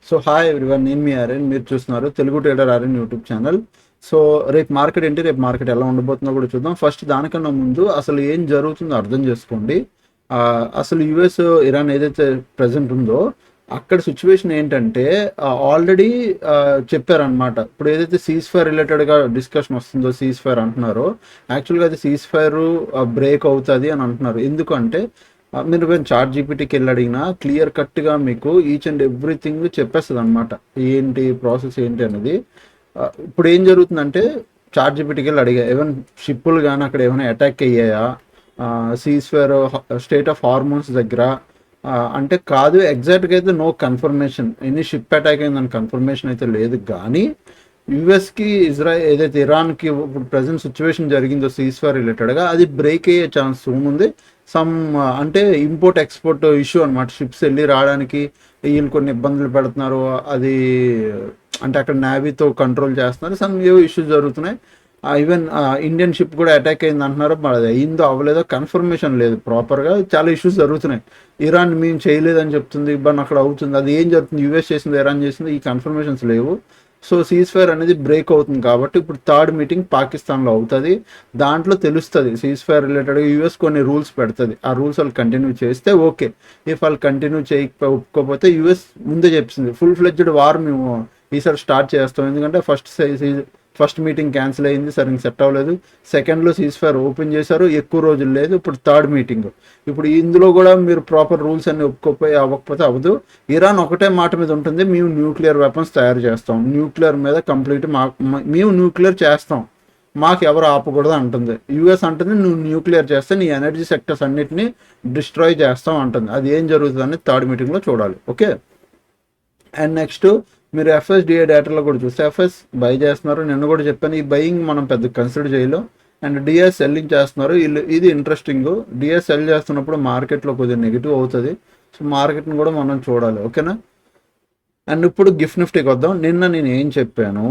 So hi everyone, నేను మీ ఆర్యన్. మీరు చూస్తున్నారు Telugu trader Aryan YouTube channel. So రేపు మార్కెట్ ఏంటి, రేపు మార్కెట్ ఎలా ఉండబోతుందో కూడా చూద్దాం. ఫస్ట్ దానికన్నా ముందు అసలు ఏం జరుగుతుందో అర్థం చేసుకోండి. అసలు యుఎస్ ఇరాన్ ఏదైతే ప్రజెంట్ ఉందో అక్కడ సిచ్యువేషన్ ఏంటంటే ఆల్రెడీ చెప్పారనమాట. ఇప్పుడు ఏదైతే సీజ్ ఫైర్ రిలేటెడ్గా డిస్కషన్ వస్తుందో, సీజ్ ఫైర్ అంటున్నారో, యాక్చువల్గా అది సీజ్ ఫైర్ బ్రేక్ అవుతుంది అని అంటున్నారు. ఎందుకంటే మీరు చాట్ జీపీటీకి వెళ్ళి అడిగినా క్లియర్ కట్గా మీకు ఈచ్ అండ్ ఎవ్రీథింగ్ చెప్పేస్తుంది అనమాట. ఏంటి ప్రాసెస్ ఏంటి అనేది. ఇప్పుడు ఏం జరుగుతుందంటే చాట్ జీపీటీకి వెళ్ళి అడిగా, ఈవెన్ షిప్పులు కానీ అక్కడ ఏమైనా అటాక్ అయ్యాయా, సీస్వేర్ స్టేట్ ఆఫ్ హార్మోన్స్ దగ్గర అంటే కాదు. ఎగ్జాక్ట్గా అయితే నో కన్ఫర్మేషన్, ఎన్ని షిప్ అటాక్ అయిందని కన్ఫర్మేషన్ అయితే లేదు. కానీ యుఎస్కి ఇజ్రాయెల్ ఏదైతే ఇరాన్కి ఇప్పుడు ప్రజెంట్ సిచ్యువేషన్ జరిగిందో సీస్వేర్ రిలేటెడ్గా, అది బ్రేక్ అయ్యే ఛాన్స్ ఉంది. సమ్ అంటే ఇంపోర్ట్ ఎక్స్పోర్ట్ ఇష్యూ అనమాట. షిప్స్ వెళ్ళి రావడానికి వీళ్ళు కొన్ని ఇబ్బందులు పెడుతున్నారు. అది అంటే అక్కడ నేవీతో కంట్రోల్ చేస్తున్నారు. సమ్ ఏవో ఇష్యూస్ జరుగుతున్నాయి. ఈవెన్ ఇండియన్ షిప్ కూడా అటాక్ అయింది అంటున్నారు. మరి అది అయిందో అవ్వలేదో కన్ఫర్మేషన్ లేదు ప్రాపర్గా. చాలా ఇష్యూస్ జరుగుతున్నాయి. ఇరాన్ మేము చేయలేదని చెప్తుంది, ఇబ్బంది అక్కడ అవుతుంది. అది ఏం జరుగుతుంది, యూఎస్ చేసింది ఇరాన్ చేసింది, ఈ కన్ఫర్మేషన్స్ లేవు. సో సీజ్ ఫైర్ అనేది బ్రేక్ అవుతుంది కాబట్టి ఇప్పుడు థర్డ్ మీటింగ్ పాకిస్తాన్లో అవుతుంది. దాంట్లో తెలుస్తుంది సీజ్ ఫైర్ రిలేటెడ్గా యూఎస్ కొన్ని రూల్స్ పెడుతుంది. ఆ రూల్స్ వాళ్ళు కంటిన్యూ చేస్తే ఓకే. ఇఫ్ వాళ్ళు కంటిన్యూ ఒప్పుకోకపోతే యూఎస్ ముందే చెప్పింది ఫుల్ ఫ్లెడ్జ్డ్ వార్ మేము ఈసారి స్టార్ట్ చేస్తాం. ఎందుకంటే ఫస్ట్ మీటింగ్ క్యాన్సిల్ అయింది, సరిగ్గా సెట్ అవ్వలేదు. సెకండ్లో సీజ్ ఫైర్ ఓపెన్ చేశారు, ఎక్కువ రోజులు లేదు. ఇప్పుడు థర్డ్ మీటింగ్. ఇప్పుడు ఇందులో కూడా మీరు ప్రాపర్ రూల్స్ అన్ని అవ్వకపోతే అవ్వదు. ఇరాన్ ఒకటే మాట మీద ఉంటుంది, మేము న్యూక్లియర్ వెపన్స్ తయారు చేస్తాం, న్యూక్లియర్ మీద కంప్లీట్ మేము న్యూక్లియర్ చేస్తాం, మాకు ఎవరు ఆపకూడదు అంటుంది. యూఎస్ అంటుంది నువ్వు న్యూక్లియర్ చేస్తే నీ ఎనర్జీ సెక్టర్స్ అన్నిటిని డిస్ట్రాయ్ చేస్తాం అంటుంది. అది ఏం జరుగుతుందని థర్డ్ మీటింగ్లో చూడాలి. ఓకే. అండ్ నెక్స్ట్ మీరు ఎఫ్ఎస్డిఏ డేటాలో కూడా చూస్తే ఎఫ్ఎస్ బై చేస్తున్నారు. నిన్న కూడా చెప్పాను, ఈ బయింగ్ మనం పెద్ద కన్సిడర్ చేయలేం. అండ్ డిఎస్ సెల్లింగ్ చేస్తున్నారు. ఇది ఇంట్రెస్టింగ్. డిఎస్ సెల్ చేస్తున్నప్పుడు మార్కెట్లో కొద్దిగా నెగిటివ్ అవుతుంది. సో మార్కెట్ని కూడా మనం చూడాలి. ఓకేనా. అండ్ ఇప్పుడు గిఫ్ట్ నిఫ్టీకి వద్దాం. నిన్న నేను ఏం చెప్పాను,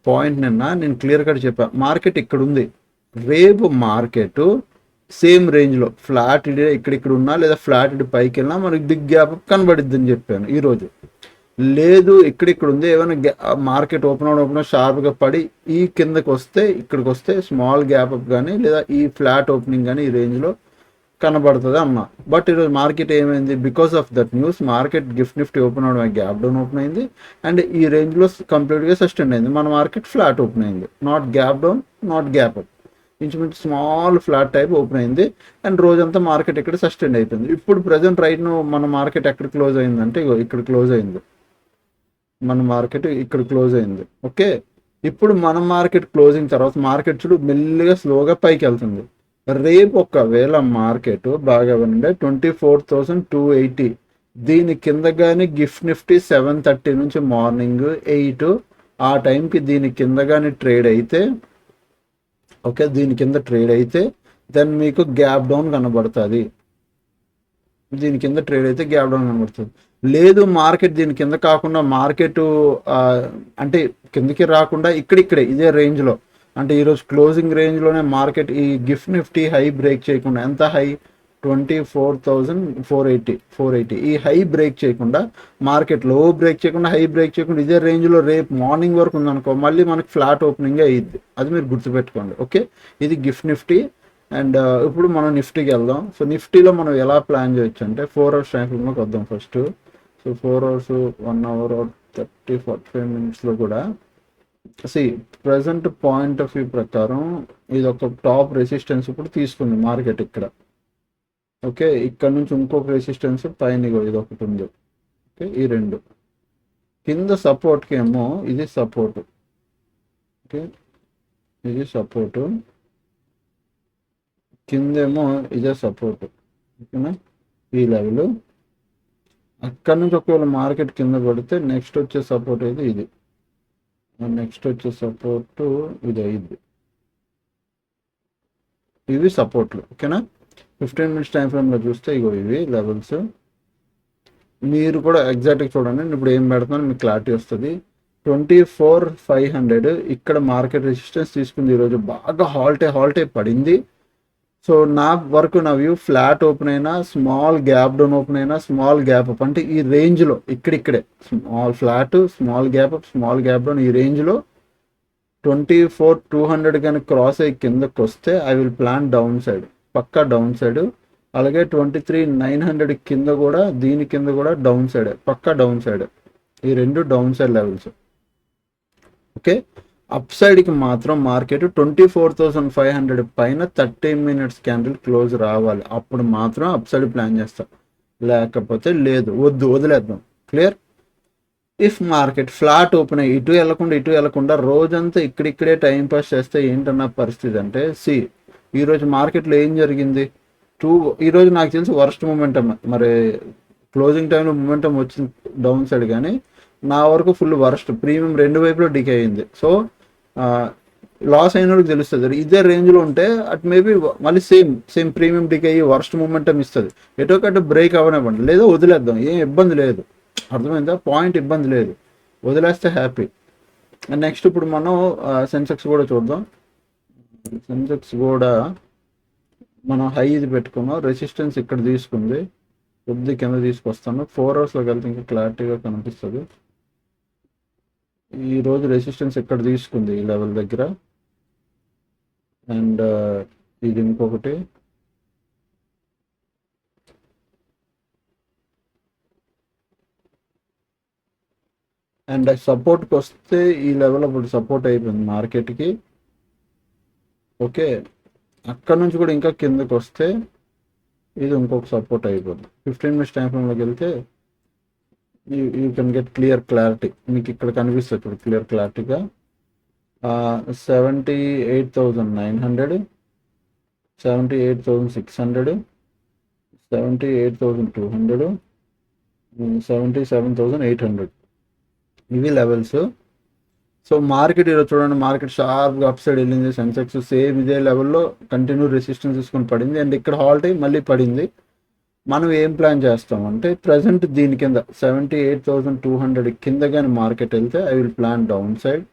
పాయింట్ నిన్న నేను క్లియర్ కట్ చెప్పాను. మార్కెట్ ఇక్కడ ఉంది, రేపు మార్కెట్ సేమ్ రేంజ్లో ఫ్లాట్ ఇడే ఇక్కడ ఉన్నా, లేదా ఫ్లాట్ ఇడి పైకి వెళ్ళినా మనకి బిగ్ గ్యాప్ కనబడిద్ది అని చెప్పాను. ఈరోజు లేదు, ఇక్కడ ఉంది. ఏమైనా మార్కెట్ ఓపెన్ షార్ప్గా పడి ఈ కిందకి వస్తే, ఇక్కడికి వస్తే స్మాల్ గ్యాప్ అప్ కానీ లేదా ఈ ఫ్లాట్ ఓపెనింగ్ కానీ ఈ రేంజ్లో కనబడుతుంది అన్న. బట్ ఈరోజు మార్కెట్ ఏమైంది, because of that news market gift Nifty open అవడం గ్యాప్ డౌన్ ఓపెన్ అయింది. అండ్ ఈ రేంజ్లో కంప్లీట్గా సస్టైన్ అయింది. మన మార్కెట్ ఫ్లాట్ ఓపెన్ అయింది, not gap down, not gap up, ఇంచుమించు స్మాల్ ఫ్లాట్ టైప్ ఓపెన్ అయింది. అండ్ రోజంతా మార్కెట్ ఇక్కడ సస్టైన్ అయిపోయింది. ఇప్పుడు ప్రజెంట్ రైట్ మన మార్కెట్ ఎక్కడ క్లోజ్ అయిందంటే ఇక్కడ క్లోజ్ అయింది. మన మార్కెట్ ఇక్కడ క్లోజ్ అయింది. ఓకే. ఇప్పుడు మన మార్కెట్ క్లోజింగ్ తర్వాత మార్కెట్ చూడు మెల్లిగా స్లోగా పైకి వెళ్తుంది. రేపు ఒకవేళ మార్కెట్ బాగా ఉండే 24,280 దీని కింద కానీ గిఫ్ట్ నిఫ్టీ 7:30 నుంచి మార్నింగ్ 8 ఆ టైంకి దీని కింద కానీ ట్రేడ్ అయితే, ఓకే, దీని కింద ట్రేడ్ అయితే దెన్ మీకు గ్యాప్ డౌన్ కనబడుతుంది. దీని కింద ట్రేడ్ అయితే గ్యాప్ డౌన్ కనబడుతుంది. లేదు మార్కెట్ దీని కింద కాకుండా మార్కెట్ అంటే కిందకి రాకుండా ఇక్కడే ఇదే రేంజ్లో, అంటే ఈరోజు క్లోజింగ్ రేంజ్లోనే మార్కెట్ ఈ గిఫ్ట్ నిఫ్టీ హై బ్రేక్ చేయకుండా, ఎంత హై, 24,480 ఈ హై బ్రేక్ చేయకుండా, మార్కెట్ లో బ్రేక్ చేయకుండా, హై బ్రేక్ చేయకుండా ఇదే రేంజ్లో రేపు మార్నింగ్ వరకు ఉందనుకో, మళ్ళీ మనకి ఫ్లాట్ ఓపెనింగ్ అయ్యిద్ది. అది మీరు గుర్తుపెట్టుకోండి. ఓకే. ఇది గిఫ్ట్ నిఫ్టీ. అండ్ ఇప్పుడు మనం నిఫ్టీకి వెళ్దాం. సో నిఫ్టీలో మనం ఎలా ప్లాన్ చేయొచ్చు అంటే 4 అవర్స్ టైం ఫ్రేమ్లోకి వద్దాం ఫస్ట్. సో 4 అవర్స్, 1 అవర్, 45 మినిట్స్లో కూడా ప్రజెంట్ పాయింట్ ఆఫ్ వ్యూ ప్రకారం ఇది ఒక టాప్ రెసిస్టెన్స్ ఇప్పుడు తీసుకుంది మార్కెట్ ఇక్కడ. ఓకే. ఇక్కడ నుంచి ఇంకొక రెసిస్టెన్స్ పైన ఇది ఒకటి ఉంది. ఓకే. ఈ రెండు కింద సపోర్ట్కి ఏమో ఇది సపోర్ట్. ఓకే. ఇది సపోర్టు, కిందేమో ఇదే సపోర్ట్. ఓకేనా. ఈ లెవెల్ అక్కడ నుంచి ఒకవేళ మార్కెట్ కింద పడితే నెక్స్ట్ వచ్చే సపోర్ట్ అయితే ఇది, నెక్స్ట్ వచ్చే సపోర్ట్ ఇది అయింది. ఇవి సపోర్ట్లు. ఓకేనా. 15 మినిట్స్ టైం ఫ్రేమ్లో చూస్తే ఇగో ఇవి లెవెల్స్. మీరు కూడా ఎగ్జాక్ట్గా చూడండి. నేను ఇప్పుడు ఏం పెడుతున్నాను మీకు క్లారిటీ వస్తుంది. 24,500 ఇక్కడ మార్కెట్ రెసిస్టెన్స్ తీసుకుంది. ఈరోజు బాగా హాల్ట్ అయి పడింది. సో నా వ్యూ ఫ్లాట్ ఓపెన్ అయినా, స్మాల్ గ్యాప్ డౌన్ ఓపెన్ అయినా, స్మాల్ గ్యాప్ అప్ అంటే ఈ రేంజ్లో ఇక్కడిక్కడే small flat, small gap up, small gap down, ఈ రేంజ్లో 24,200 కానీ క్రాస్ అయ్యి కిందకి వస్తే I will plan down side, పక్కా డౌన్ సైడ్. అలాగే 23,900 కింద కూడా, దీని కింద కూడా డౌన్ సైడ్, పక్కా డౌన్ సైడ్. ఈ రెండు down side levels. Okay, up సైడ్కి మాత్రం మార్కెట్ 24,500 పైన 30 మినిట్స్ క్యాండిల్ క్లోజ్ రావాలి, అప్పుడు మాత్రం అప్ సైడ్ ప్లాన్ చేస్తాం, లేకపోతే లేదు, వదిలేద్దాం. Clear? If market flat open అయ్యి ఇటు వెళ్లకుండా రోజంతా ఇక్కడిక్కడే టైం పాస్ చేస్తే ఏంటన్న పరిస్థితి అంటే, ఈరోజు మార్కెట్లో ఏం జరిగింది, ఈరోజు నాకు తెలిసి వర్స్ట్ మూమెంటం, మరి క్లోజింగ్ టైంలో మూమెంటం వచ్చింది డౌన్ సైడ్, కానీ నా వరకు ఫుల్ వర్స్ట్, ప్రీమియం రెండు వైపులో డికే అయింది. సో లాస్ అయిన వాళ్ళకి తెలుస్తుంది. ఇదే రేంజ్లో ఉంటే అట్ మేబీ మళ్ళీ సేమ్ ప్రీమియం డికే అయ్యి వర్స్ట్ మూమెంటం ఇస్తుంది. ఎటో కట్టు బ్రేక్ అవ్వనివ్వండి, లేదా వదిలేద్దాం, ఏం ఇబ్బంది లేదు. అర్థమైందా పాయింట్? ఇబ్బంది లేదు, వదిలేస్తే హ్యాపీ. అండ్ నెక్స్ట్ ఇప్పుడు మనం సెన్సెక్స్ కూడా చూద్దాం. సెన్సెక్స్ కూడా మనం హై ఇది పెట్టుకున్నాం, రెసిస్టెన్స్ ఇక్కడ తీసుకుంది, కొద్ది కింద తీసుకొస్తాను. 4 అవర్స్లోకి వెళ్తే ఇంకా క్లారిటీగా కనిపిస్తుంది. ఈరోజు రెసిస్టెన్స్ ఇక్కడ తీసుకుంది ఈ లెవెల్ దగ్గర, అండ్ ఇది ఇంకొకటి. అండ్ సపోర్ట్కి వస్తే ఈ లెవెల్ అప్పుడు సపోర్ట్ అయిపోయింది మార్కెట్కి. ఓకే, అక్కడ నుంచి కూడా ఇంకా కిందకి వస్తే ఇది ఇంకొక సపోర్ట్ అయిపోతుంది. 15 మినిట్స్ టైం ఫ్రేమ్లోకి వెళ్తే యూ కెన్ గెట్ క్లారిటీ, మీకు ఇక్కడ కనిపిస్తుంది ఇప్పుడు క్లియర్ క్లారిటీగా. 78,900, 78,600, 78,200, 77,800 ఇవి లెవెల్స్. సో మార్కెట్ ఈరోజు చూడండి, మార్కెట్ షార్ప్గా అప్ సైడ్ వెళ్ళింది. సెన్సెక్స్ సేమ్ ఇదే లెవెల్లో కంటిన్యూ రెసిస్టెన్స్ తీసుకొని పడింది, అండ్ ఇక్కడ హాల్ట్ అయ్యి మళ్ళీ పడింది. మనం ఏం ప్లాన్ చేస్తామంటే ప్రజెంట్ దీని కింద 78,200 కింద కానీ మార్కెట్ వెళ్తే I will plan down side.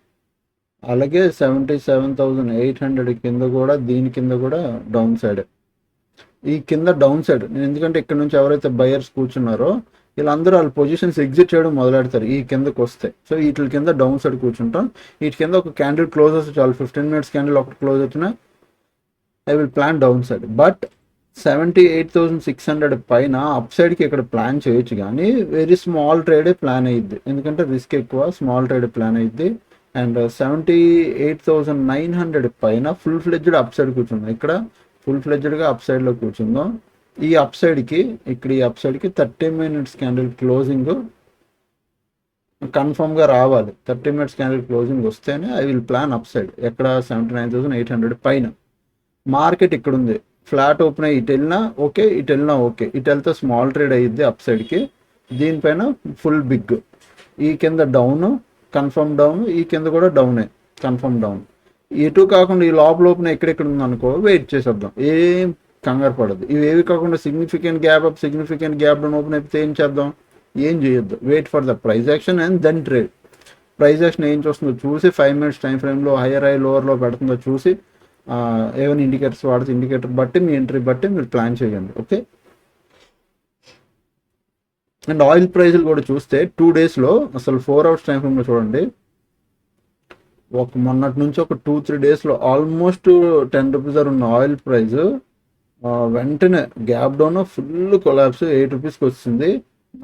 అలాగే 77,800 కింద కూడా, దీని కింద కూడా డౌన్ సైడ్. ఈ కింద డౌన్ సైడ్ నేను ఎందుకంటే ఇక్కడ నుంచి ఎవరైతే బయర్స్ కూర్చున్నారో వీళ్ళందరూ వాళ్ళ పొజిషన్స్ ఎగ్జిట్ చేయడం మొదలెడతారు ఈ కిందకు వస్తే. సో వీటి కింద డౌన్ సైడ్ కూర్చుంటాం. వీటి కింద ఒక క్యాండిల్ క్లోజ్ వస్తే చాలు, 15 మినిట్స్ క్యాండిల్ ఒకటి క్లోజ్ వచ్చినా I will plan down side. But 78,600 పైన అప్ సైడ్కి ఇక్కడ ప్లాన్ చేయొచ్చు, కానీ వెరీ స్మాల్ ట్రేడే ప్లాన్ అయ్యిద్ది, ఎందుకంటే రిస్క్ ఎక్కువ, స్మాల్ ట్రేడ్ ప్లాన్ అయ్యిద్ది. అండ్ 78,900 పైన ఫుల్ ఫ్లెడ్జ్డ్ అప్ సైడ్ కూర్చుందాం, ఇక్కడ ఫుల్ ఫ్లెడ్జ్డ్గా అప్ సైడ్లో కూర్చుందాం. ఈ అప్ సైడ్కి ఇక్కడ ఈ అప్ సైడ్కి 30 మినిట్స్ క్యాండిల్ క్లోజింగ్ కన్ఫర్మ్గా రావాలి. 30 మినిట్స్ క్యాండిల్ క్లోజింగ్ వస్తేనే I will plan up side. ఎక్కడ 79,800 పైన. మార్కెట్ ఇక్కడ ఉంది, ఫ్లాట్ ఓపెన్ అయ్యి ఇటు వెళ్ళినా ఓకే, ఇటు వెళ్ళినా ఓకే. ఇటు వెళ్తే స్మాల్ ట్రేడ్ అయ్యిద్ది అప్ సైడ్కి, దీనిపైన ఫుల్ బిగ్. ఈ కింద డౌన్, కన్ఫర్మ్ డౌన్, ఈ కింద కూడా డౌనే, కన్ఫర్మ్ డౌన్. ఎటు కాకుండా ఈ లోపల ఓపెన్ ఎక్కడెక్కడ ఉందనుకో వెయిట్ చేసేద్దాం, ఏం కంగారు పడదు. ఇవేవి కాకుండా significant gap up, significant gap down open అయిపోతే ఏం చేద్దాం, ఏం చేయొద్దు, wait for the price action and then trade. Price action ఏం చూస్తుందో చూసి 5 మినిట్స్ టైం ఫ్రేమ్లో హైయర్ హై లోవర్లో పెడుతుందో చూసి ఏమైనా ఇండికేటర్స్ వాడితే ఇండికేటర్ బట్టి మీ ఎంట్రీ బట్టి మీరు ప్లాన్ చేయండి. ఓకే, అండ్ ఆయిల్ ప్రైజులు కూడా చూస్తే 2 డేస్లో అసలు 4 అవర్స్ టైం ఫ్రేమ్లో చూడండి, ఒక మొన్నటి నుంచి ఒక 2-3 డేస్లో ఆల్మోస్ట్ 10 రూపీస్ ఉన్న ఆయిల్ ప్రైస్ వెంటనే గ్యాప్ డౌన్ ఫుల్ కొలాప్స్ 8 రూపీస్కి వచ్చింది,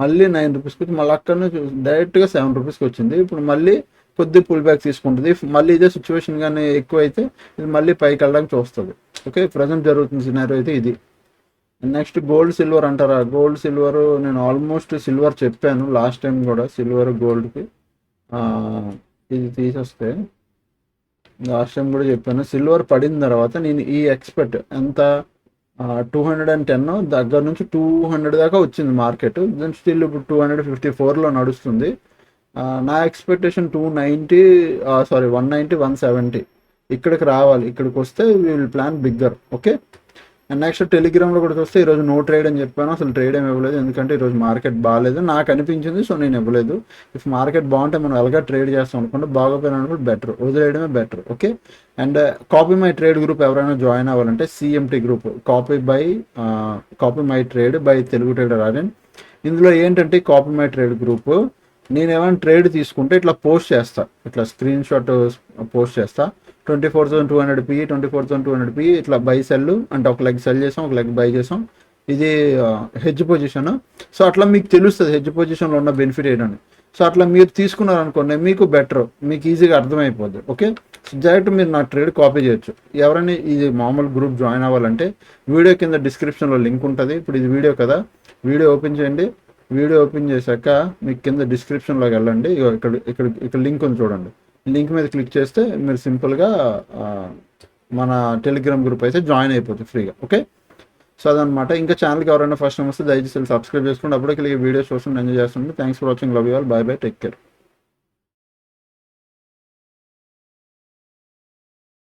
మళ్ళీ 9 రూపీస్కి వచ్చి మళ్ళీ అక్కడ నుంచి డైరెక్ట్గా 7 రూపీస్కి వచ్చింది. ఇప్పుడు మళ్ళీ కొద్ది పుల్ బ్యాక్ తీసుకుంటుంది. మళ్ళీ ఇదే సిచ్యువేషన్ కానీ ఎక్కువ అయితే ఇది మళ్ళీ పైకి వెళ్ళడానికి చూస్తుంది. ఓకే, ప్రజెంట్ జరుగుతున్న సినారియో అయితే ఇది. నెక్స్ట్ గోల్డ్ సిల్వర్ అంటారా, గోల్డ్ సిల్వర్ నేను ఆల్మోస్ట్ సిల్వర్ చెప్పాను లాస్ట్ టైం కూడా, సిల్వర్ గోల్డ్కి ఇది తీసేస్తే లాస్ట్ టైం కూడా చెప్పాను. సిల్వర్ పడిన తర్వాత నేను ఈ ఎక్స్పెక్ట్ ఎంత 210 దగ్గర నుంచి 200 దాకా వచ్చింది మార్కెట్, దెన్ స్టిల్ ఇప్పుడు 254లో నడుస్తుంది. నా ఎక్స్పెక్టేషన్ 190, 170 ఇక్కడికి రావాలి. ఇక్కడికి వస్తే we will plan bigger. Okay, and next టెలిగ్రామ్లో కూడా చూస్తే ఈరోజు నో ట్రేడ్ అని చెప్పాను, అసలు ట్రేడ్ ఏమి ఇవ్వలేదు, ఎందుకంటే ఈరోజు మార్కెట్ బాగాలేదు నాకు అనిపించింది, సో నేను ఇవ్వలేదు. ఇఫ్ మార్కెట్ బాగుంటే మనం ఎలాగా ట్రేడ్ చేస్తాం అనుకుంటే, బాగోపోయినా కూడా బెటర్, వదిలేయడమే better. Okay. And copy my trade group ఎవరైనా జాయిన్ అవ్వాలంటే CMT group, copy my trade by Telugu trader Aryan. ఇందులో ఏంటంటే కాపీ మై ట్రేడ్ గ్రూప్, నేను ఏమైనా ట్రేడ్ తీసుకుంటే ఇట్లా పోస్ట్ చేస్తా, ఇట్లా స్క్రీన్ షాట్ పోస్ట్ చేస్తా, 24,200 పిఈ 24,200 పిఈ ఇట్లా బై సెల్ అంటే ఒక లెగ్ సెల్ చేసాం, ఒక లెగ్ బై చేసాం, ఇది హెడ్జ్ పొజిషన్. సో అట్లా మీకు తెలుస్తుంది హెడ్జ్ పొజిషన్లో ఉన్న బెనిఫిట్ ఏంటని. సో అట్లా మీరు తీసుకున్నారనుకోండి మీకు బెటర్, మీకు ఈజీగా అర్థమైపోద్ది. ఓకే. డైరెక్ట్ మీరు నా ట్రేడ్ కాపీ చేయొచ్చు. ఎవరైనా ఇది మామూలు గ్రూప్ జాయిన్ అవ్వాలంటే వీడియో కింద డిస్క్రిప్షన్లో లింక్ ఉంటుంది. ఇప్పుడు ఇది వీడియో కదా, వీడియో ఓపెన్ చేయండి. వీడియో ఓపెన్ చేశాక మీకు కింద డిస్క్రిప్షన్లోకి వెళ్ళండి, ఇక్కడ ఇక్కడ ఇక్కడ లింక్ ఉంది చూడండి, లింక్ మీద క్లిక్ చేస్తే మీరు సింపుల్గా మన టెలిగ్రామ్ గ్రూప్ అయితే జాయిన్ అయిపోతుంది ఫ్రీగా. ఓకే. సో అదనమాట. ఇంకా ఛానల్కి ఎవరైనా ఫస్ట్ టైం వస్తే దయచేసి సబ్స్క్రైబ్ చేసుకోండి, అప్పుడే వీడియోస్ చూస్తుంటే ఎంజాయ్ చేస్తుంటే. Thanks for watching, love you all, by by, take care.